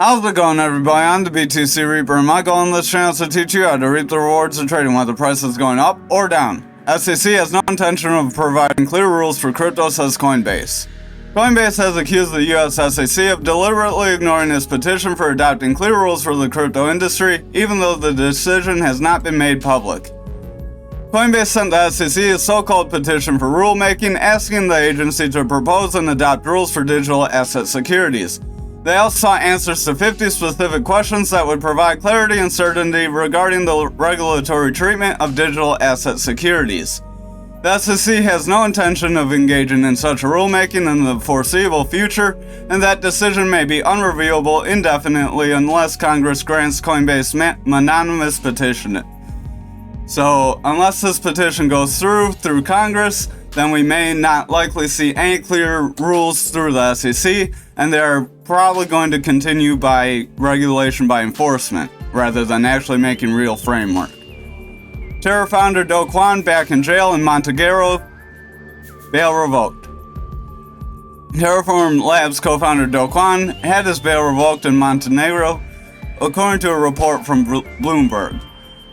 How's it going, everybody? I'm the BTC Reaper, and my goal on this channel is to teach you how to reap the rewards of trading whether the price is going up or down. SEC has no intention of providing clear rules for crypto, says Coinbase. Coinbase has accused the US SEC of deliberately ignoring its petition for adopting clear rules for the crypto industry, even though the decision has not been made public. Coinbase sent the SEC a so-called petition for rulemaking, asking the agency to propose and adopt rules for digital asset securities. They also sought answers to 50 specific questions that would provide clarity and certainty regarding the regulatory treatment of digital asset securities. The SEC has no intention of engaging in such a rulemaking in the foreseeable future, and that decision may be unreviewable indefinitely unless Congress grants Coinbase unanimous petition. So, unless this petition goes through Congress, then we may not likely see any clear rules through the SEC, and they're probably going to continue by regulation by enforcement, rather than actually making real framework. Terra founder Kwon back in jail in Montenegro, bail revoked. Terraform Labs co-founder Kwon had his bail revoked in Montenegro, according to a report from Bloomberg.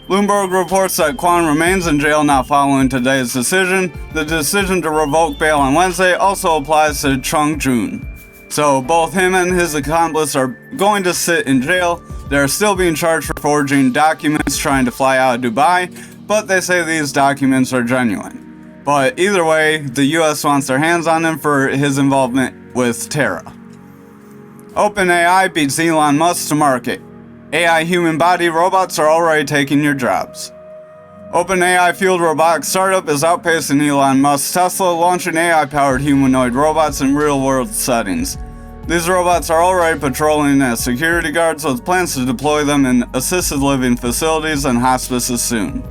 Bloomberg reports that Kwon remains in jail now following today's decision. The decision to revoke bail on Wednesday also applies to Chung Jun. So both him and his accomplice are going to sit in jail. They're still being charged for forging documents trying to fly out of Dubai, but they say these documents are genuine. But either way, the US wants their hands on him for his involvement with Terra. OpenAI beats Elon Musk to market. AI human body robots are already taking your jobs. OpenAI fueled robotics startup is outpacing Elon Musk's Tesla, launching AI-powered humanoid robots in real-world settings. These robots are already patrolling as security guards, with plans to deploy them in assisted living facilities and hospices soon.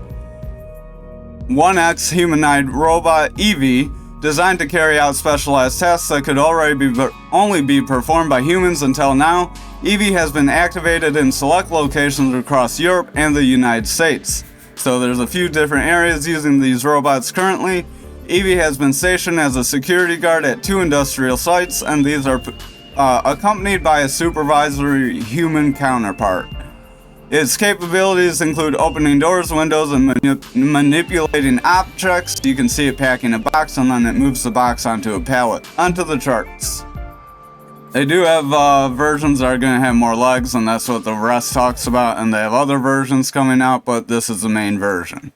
1X humanoid robot Evie, designed to carry out specialized tasks that could only be performed by humans until now, Evie has been activated in select locations across Europe and the United States. So there's a few different areas using these robots currently. Evie has been stationed as a security guard at 2 industrial sites, and these are accompanied by a supervisory human counterpart. Its capabilities include opening doors, windows, and manipulating objects. You can see it packing a box, and then it moves the box onto a pallet. Onto the charts. They do have versions that are going to have more legs, and that's what the rest talks about, and they have other versions coming out, but this is the main version.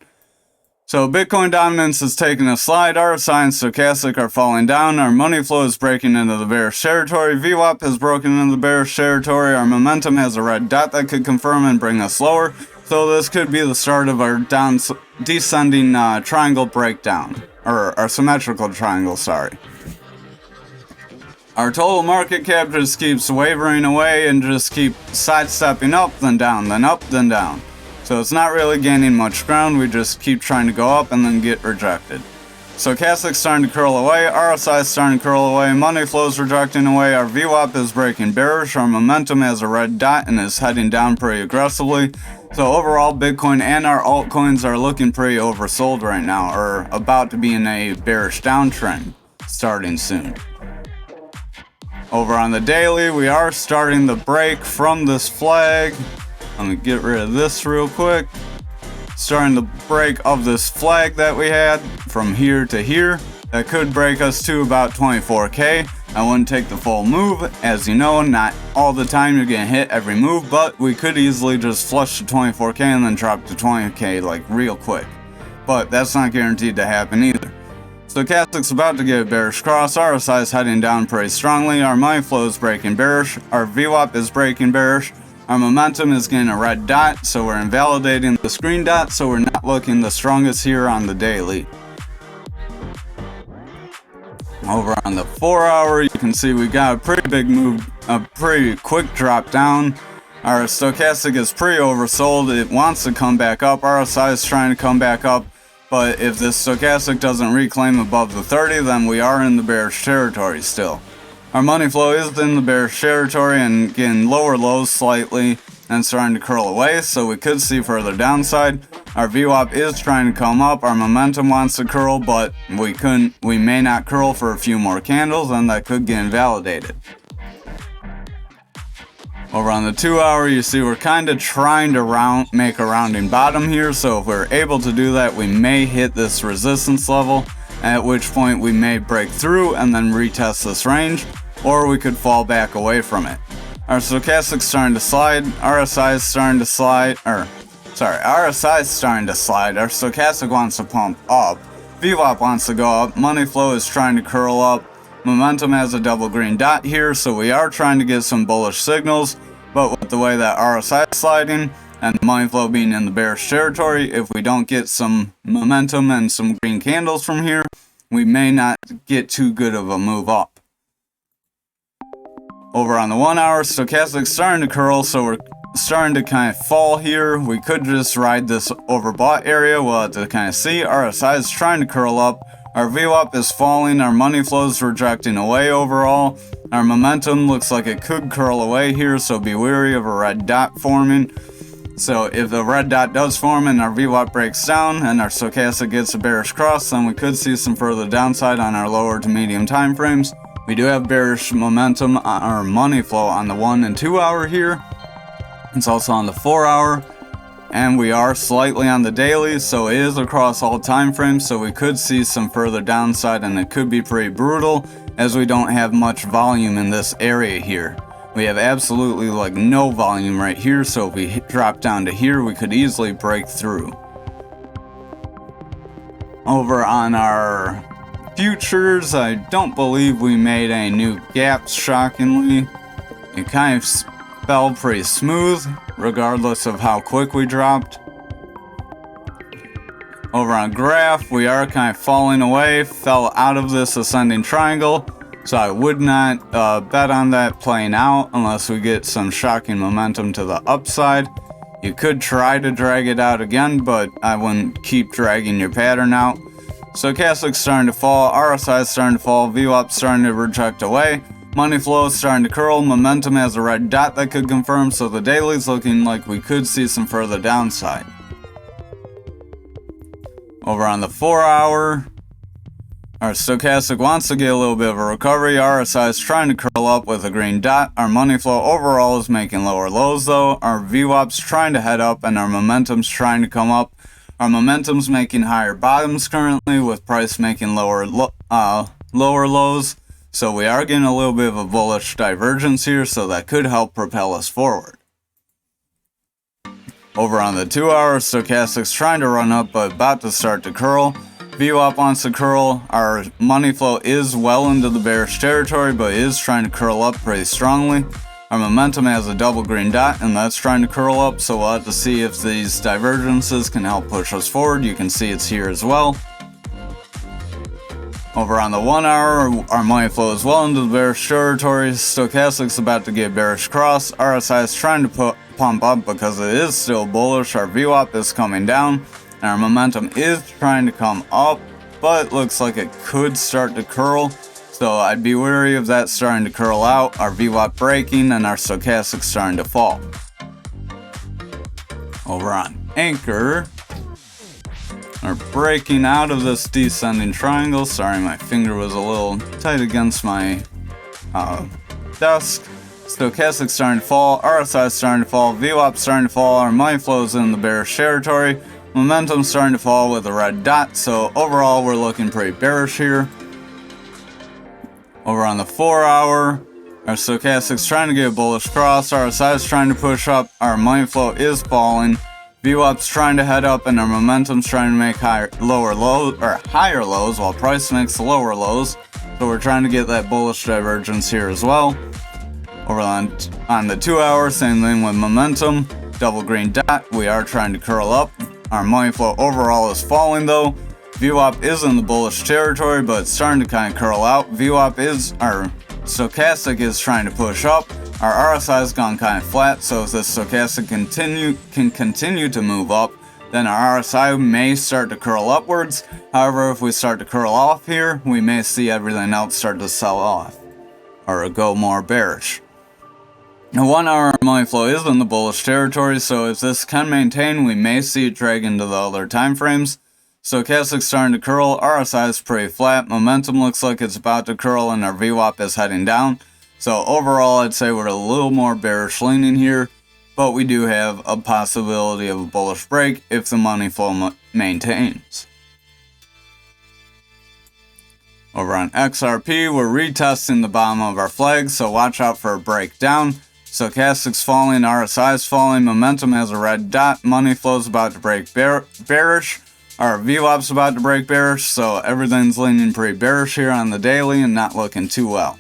So Bitcoin dominance is taking a slide, RSI and Stochastic are falling down, our money flow is breaking into the bearish territory, VWAP has broken into the bearish territory, our momentum has a red dot that could confirm and bring us lower, so this could be the start of our descending triangle breakdown, or our symmetrical triangle, sorry. Our total market cap just keeps wavering away and just keep sidestepping up, then down, then up, then down. So it's not really gaining much ground, we just keep trying to go up and then get rejected. Stochastic's starting to curl away, RSI is starting to curl away, money flow's rejecting away, our VWAP is breaking bearish, our momentum has a red dot and is heading down pretty aggressively. So overall, Bitcoin and our altcoins are looking pretty oversold right now, or about to be in a bearish downtrend, starting soon. Over on the daily, we are starting the break from this flag. Let me get rid of this real quick. Starting the break of this flag that we had from here to here. That could break us to about 24K. I wouldn't take the full move. As you know, not all the time you're gonna hit every move, but we could easily just flush to 24K and then drop to 20K like real quick. But that's not guaranteed to happen either. Stochastic's about to get a bearish cross, RSI is heading down pretty strongly, our money flow is breaking bearish, our VWAP is breaking bearish, our momentum is getting a red dot, so we're invalidating the green dot, so we're not looking the strongest here on the daily. Over on the 4 hour, you can see we got a pretty big move, a pretty quick drop down. Our Stochastic is pretty oversold, it wants to come back up, RSI is trying to come back up. But if this Stochastic doesn't reclaim above the 30, then we are in the bearish territory still. Our money flow is in the bearish territory and getting lower lows slightly and starting to curl away, so we could see further downside. Our VWAP is trying to come up, our momentum wants to curl, but we may not curl for a few more candles and that could get invalidated. Over on the 2 hour, you see we're kind of trying to make a rounding bottom here, so if we're able to do that, we may hit this resistance level, at which point we may break through and then retest this range, or we could fall back away from it. Our stochastic's starting to slide, RSI is starting to slide, RSI is starting to slide, our stochastic wants to pump up, VWAP wants to go up, money flow is trying to curl up, momentum has a double green dot here, so we are trying to get some bullish signals, but with the way that RSI is sliding and money flow being in the bearish territory, if we don't get some momentum and some green candles from here, we may not get too good of a move up. Over on the 1 hour, stochastic's starting to curl, so we're starting to kind of fall here. We could just ride this overbought area. We'll have to kind of see. RSI is trying to curl up. Our VWAP is falling. Our money flow is rejecting away overall. Our momentum looks like it could curl away here, so be wary of a red dot forming. So if the red dot does form and our VWAP breaks down and our stochastic gets a bearish cross, then we could see some further downside on our lower to medium time frames. We do have bearish momentum on our money flow on the 1 and 2 hour here. It's also on the 4 hour. And we are slightly on the daily, so it is across all time frames, so we could see some further downside, and it could be pretty brutal as we don't have much volume in this area here. We have absolutely like no volume right here, so if we drop down to here, we could easily break through. Over on our futures, I don't believe we made any new gaps, shockingly. It kind of fell pretty smooth, regardless of how quick we dropped. Over on graph, we are kind of falling away, fell out of this ascending triangle, so I would not bet on that playing out unless we get some shocking momentum to the upside. You could try to drag it out again, but I wouldn't keep dragging your pattern out. Stochastic's starting to fall, RSI is starting to fall, VWAP's starting to reject away. Money flow is starting to curl, momentum has a red dot that could confirm, so the daily's looking like we could see some further downside. Over on the 4 hour, our stochastic wants to get a little bit of a recovery, RSI is trying to curl up with a green dot, our money flow overall is making lower lows though, our VWAP's trying to head up and our momentum's trying to come up. Our momentum's making higher bottoms currently, with price making lower lows. So we are getting a little bit of a bullish divergence here, so that could help propel us forward. Over on the 2 hour, stochastic's trying to run up, but about to start to curl. VWAP wants to curl. Our money flow is well into the bearish territory, but is trying to curl up pretty strongly. Our momentum has a double green dot, and that's trying to curl up, so we'll have to see if these divergences can help push us forward. You can see it's here as well. Over on the 1 hour, our money flow is well into the bearish territory. Stochastic's about to get a bearish cross. RSI is trying to pump up because it is still bullish. Our VWAP is coming down, and our momentum is trying to come up, but looks like it could start to curl. So I'd be wary of that starting to curl out, our VWAP breaking, and our stochastic starting to fall. Over on Anchor, we're breaking out of this descending triangle. Sorry, my finger was a little tight against my desk. Stochastic starting to fall, RSI starting to fall, VWAP starting to fall, our money flow is in the bearish territory, momentum starting to fall with a red dot, so overall we're looking pretty bearish here. Over on the 4 hour, our stochastic's trying to get a bullish cross, RSI is trying to push up, our money flow is falling, VWAP's trying to head up, and our momentum's trying to make higher lows, while price makes lower lows. So we're trying to get that bullish divergence here as well. Over on the 2 hour, same thing with momentum, double green dot, we are trying to curl up. Our money flow overall is falling though. VWAP is in the bullish territory, but it's starting to kind of curl out. Our stochastic is trying to push up. Our RSI has gone kind of flat, so if this stochastic can continue to move up, then our RSI may start to curl upwards. However, if we start to curl off here, we may see everything else start to sell off or go more bearish. The 1 hour money flow is in the bullish territory, so if this can maintain, we may see it drag into the other time frames. Stochastic's starting to curl, RSI is pretty flat, momentum looks like it's about to curl, and our VWAP is heading down. So overall, I'd say we're a little more bearish leaning here, but we do have a possibility of a bullish break if the money flow maintains. Over on XRP, we're retesting the bottom of our flag, so watch out for a breakdown. Stochastic's falling, RSI's falling, momentum has a red dot, money flow's about to break bearish, our VWAP's about to break bearish, so everything's leaning pretty bearish here on the daily and not looking too well.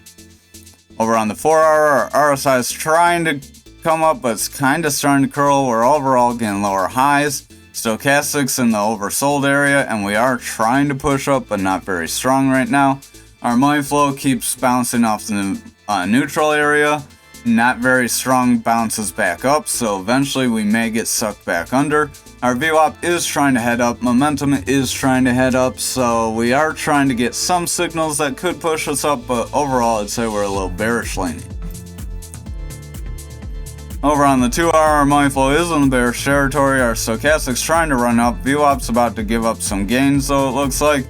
Over on the 4-hour, our RSI's trying to come up, but it's kind of starting to curl. We're overall getting lower highs. Stochastic's in the oversold area, and we are trying to push up, but not very strong right now. Our money flow keeps bouncing off the neutral area. Not very strong, bounces back up, so eventually we may get sucked back under. Our VWAP is trying to head up, momentum is trying to head up, so we are trying to get some signals that could push us up, but overall I'd say we're a little bearish leaning. Over on the 2-hour, our money flow is in the bearish territory. Our stochastic's trying to run up, VWAP's about to give up some gains, though it looks like.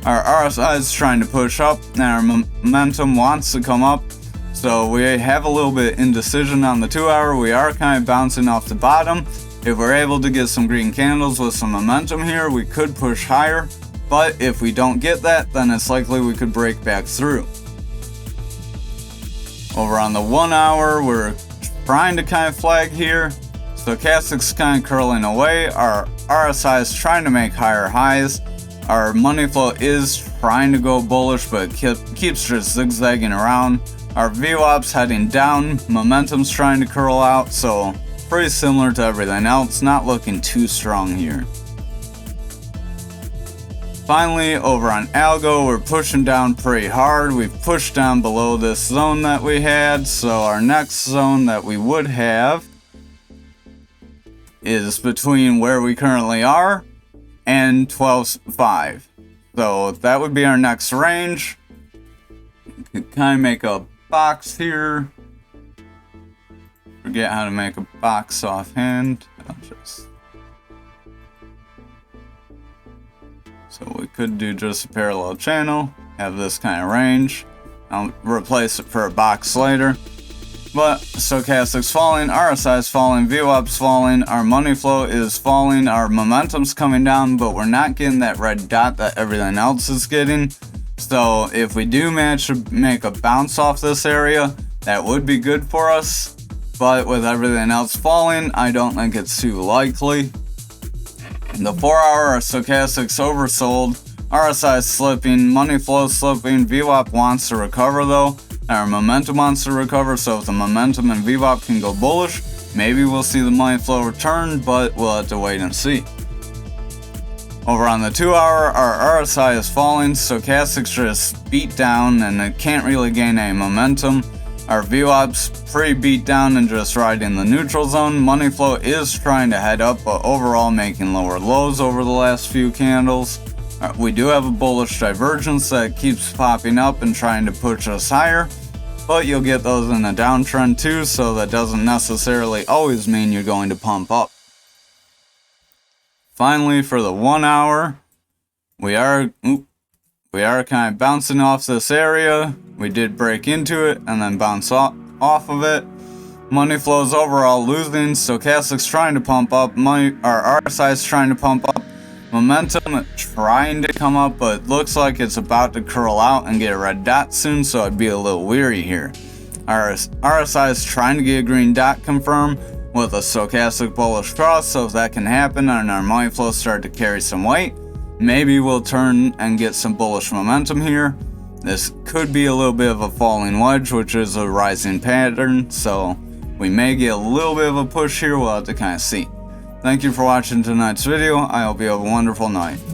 Our RSI is trying to push up, and our momentum wants to come up. So we have a little bit indecision on the 2-hour. We are kind of bouncing off the bottom. If we're able to get some green candles with some momentum here, we could push higher. But if we don't get that, then it's likely we could break back through. Over on the 1-hour, we're trying to kind of flag here. Stochastic's kind of curling away. Our RSI is trying to make higher highs. Our money flow is trying to go bullish, but keeps just zigzagging around. Our VWAP's heading down, momentum's trying to curl out, so pretty similar to everything else, not looking too strong here. Finally, over on Algo, we're pushing down pretty hard. We've pushed down below this zone that we had, so our next zone that we would have is between where we currently are and 12.5. So that would be our next range. We could kind of make a box here. Forget how to make a box offhand. So we could do just a parallel channel, have this kind of range. I'll replace it for a box later. But stochastic's falling, RSI's falling, VWAP's falling, our money flow is falling, our momentum's coming down, but we're not getting that red dot that everything else is getting. So if we do manage to make a bounce off this area, that would be good for us. But with everything else falling, I don't think it's too likely. The 4-hour, our stochastic's oversold, RSI is slipping, money flow slipping, VWAP wants to recover though, our momentum wants to recover, so if the momentum and VWAP can go bullish, maybe we'll see the money flow return, but we'll have to wait and see. Over on the 2-hour, our RSI is falling, stochastic's just beat down and it can't really gain any momentum. Our VWAP's pretty beat down and just riding the neutral zone. Money flow is trying to head up, but overall making lower lows over the last few candles. We do have a bullish divergence that keeps popping up and trying to push us higher, but you'll get those in a downtrend too, so that doesn't necessarily always mean you're going to pump up. Finally, for the 1-hour, we are kind of bouncing off this area. We did break into it and then bounce off of it. Money flows overall losing. Stochastic's trying to pump up. Our RSI's trying to pump up. Momentum trying to come up, but looks like it's about to curl out and get a red dot soon, so I'd be a little weary here. Our RSI is trying to get a green dot confirmed with a stochastic bullish cross, so if that can happen and our money flow start to carry some weight, maybe we'll turn and get some bullish momentum here. This could be a little bit of a falling wedge, which is a rising pattern, so we may get a little bit of a push here. We'll have to kind of see. Thank you for watching tonight's video. I hope you have a wonderful night.